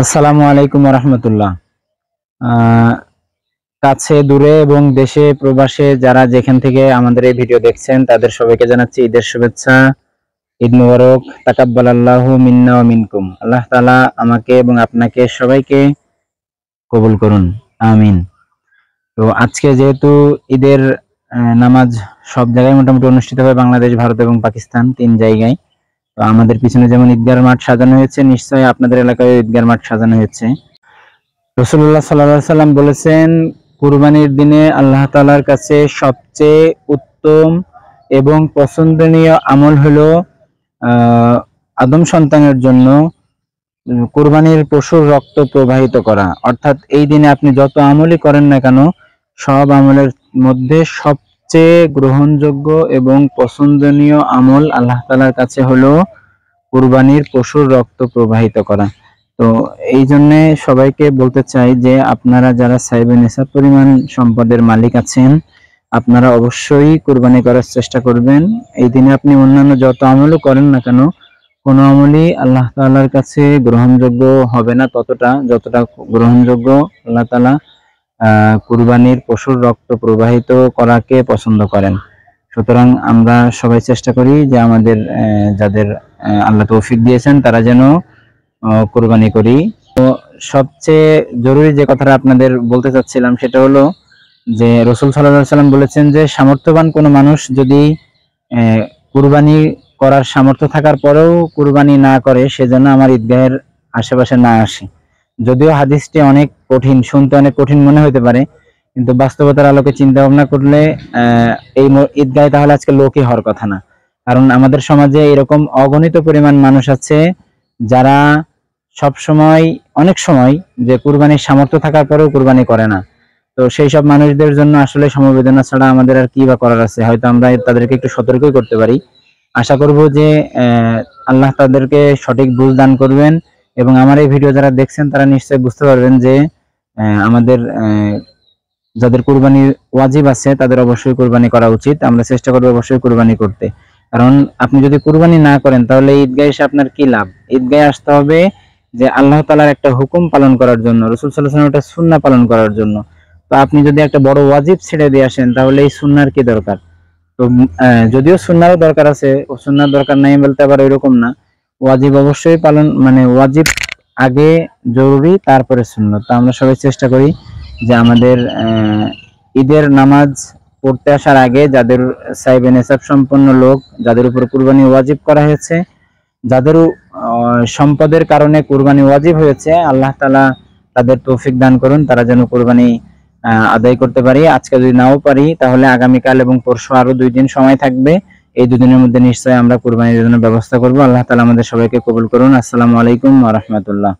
আসসালামু আলাইকুম রহমতুল্লাহ। কাছে দূরে এবং দেশে প্রবাসে যারা যেখান থেকে আমাদের এই ভিডিও দেখছেন তাদের সবাইকে জানাচ্ছি ঈদের শুভেচ্ছা। ঈদ মুবারক, তাকাব্বালাল্লাহু মিন্না ওয়া মিনকুম। আল্লাহ তাআলা আমাকে এবং আপনাকে সবাইকে কবুল করুন, আমিন। তো আজকে যেহেতু ঈদের নামাজ সব জায়গায় মোটামুটি অনুষ্ঠিত হয়, বাংলাদেশ, ভারত এবং পাকিস্তান, 3 জায়গায়। তো আমাদের পিছনে যেমন ঈদগাহ মাঠ সাজানো হয়েছে, নিশ্চয়ই আপনাদের এলাকায় ঈদগাহ মাঠ সাজানো হয়েছে। রাসূলুল্লাহ সাল্লাল্লাহু আলাইহি সাল্লাম বলেছেন, কুরবানির দিনে আল্লাহ তাআলার কাছে সবচেয়ে উত্তম এবং পছন্দনীয় আমল হলো আদম সন্তানের জন্য কুরবানির পশুর রক্ত প্রবাহিত করা। অর্থাৎ এই দিনে আপনি যত আমলই করেন না কেন, সব আমলের মধ্যে সবচেয়ে গ্রহণযোগ্য এবং পছন্দনীয় আমল আল্লাহ তাআলার কাছে হলো কুরবানির পশুর রক্ত প্রবাহিত করা। তো এই জন্য সবাইকে বলতে চাই যে আপনারা যারা সাইবে নেশাব পরিমাণ সম্পদের মালিক আছেন, আপনারা অবশ্যই কুরবানি করার চেষ্টা করবেন। এই দিনে আপনি অন্যান্য যত আমলও করেন না কেন, কোনো আমলই আল্লাহ তাআলার কাছে গ্রহণযোগ্য হবে না ততটা যতটা গ্রহণযোগ্য আল্লাহ তাআলা কুরবানির পশুর রক্ত প্রবাহিত করাকে পছন্দ করেন। সুতরাং আমরা সবাই চেষ্টা করি যে আমাদের যাদের আল্লাহ তৌফিক দিয়েছেন তারা যেন কুরবানি করি। তো সবচেয়ে জরুরি যে কথাটা আপনাদের বলতে চাচ্ছিলাম সেটা হলো যে রাসূল সাল্লাল্লাহু আলাইহি সাল্লাম বলেছেন যে সামর্থ্যবান কোনো মানুষ যদি কুরবানি করার সামর্থ্য থাকার পরেও কুরবানি না করে, সেজন্য আমার ঈদগাহের আশেপাশে না আসে। যদিও হাদিসটি অনেক কঠিন, শুনতে অনেক কঠিন মনে হতে পারে, কিন্তু বাস্তবতার আলোকে চিন্তা ভাবনা করলে এই ঈদগাহে তাহলে আজকে লোকই হওয়ার কথা না। কারণ আমাদের সমাজে এরকম অগণিত পরিমাণ মানুষ আছে যারা সব সময়, অনেক সময়, যে কুরবানির সামর্থ্য থাকার পরেও কুরবানি করে না। তো সেই সব মানুষদের জন্য আসলে সমবেদনা ছাড়া আমাদের আর কি বা করার আছে। হয়তো আমরা তাদেরকে একটু সতর্কই করতে পারি। আশা করব যে আল্লাহ তাদেরকে সঠিক বুঝ দান করবেন এবং আমার এই ভিডিও যারা দেখছেন তারা নিশ্চয়ই বুঝতে পারবেন যে আমাদের যাদের কুরবানি ওয়াজিব আছে তাদের অবশ্যই কুরবানি করা উচিত। আমরা চেষ্টা করব অবশ্যই কুরবানি করতে। কারণ আপনি যদি কুরবানি না করেন তাহলে ঈদগাহে এসে আপনার কি লাভ? ঈদগাহে আসতে হবে যে আল্লাহ তাআলার একটা হুকুম পালন করার জন্য, রাসূল সাল্লাল্লাহু আলাইহি ওয়াসাল্লাম একটা সুন্নাহ পালন করার জন্য। তো আপনি যদি একটা বড় ওয়াজিব ছেড়ে দিয়ে আসেন তাহলে এই সুন্নাহর কি দরকার? তো যদিও সুন্নাহর দরকার আছে, ও সুন্নাহর দরকার নাই বলতে আবার ওইরকম না। ওয়াজিব অবশ্যই পালন, মানে ওয়াজিব আগে জরুরি, তারপরে সুন্নাত। তো আমরা সবাই চেষ্টা করি যে আমাদের ঈদের নামাজ পড়তে আসার আগে যাদের সাইবে নেসাব সম্পন্ন লোক, যাদের উপর কুরবানি ওয়াজিব করা হয়েছে, যাদের সম্পদের কারণে কুরবানি ওয়াজিব হয়েছে, আল্লাহ তাআলা তাদের তৌফিক দান করুন, তারা যেন কুরবানি আদায় করতে পারি। আজকে যদি নাও পারি তাহলে আগামীকাল এবং পরশু আরো 2 দিন সময় থাকবে। এই 2 দিনের মধ্যে নিশ্চয়ই আমরা কুরবানির জন্য ব্যবস্থা করব। আল্লাহ তাআলা আমাদের সবাইকে কবুল করুন। আসসালামু আলাইকুম ওয়া রাহমাতুল্লাহ।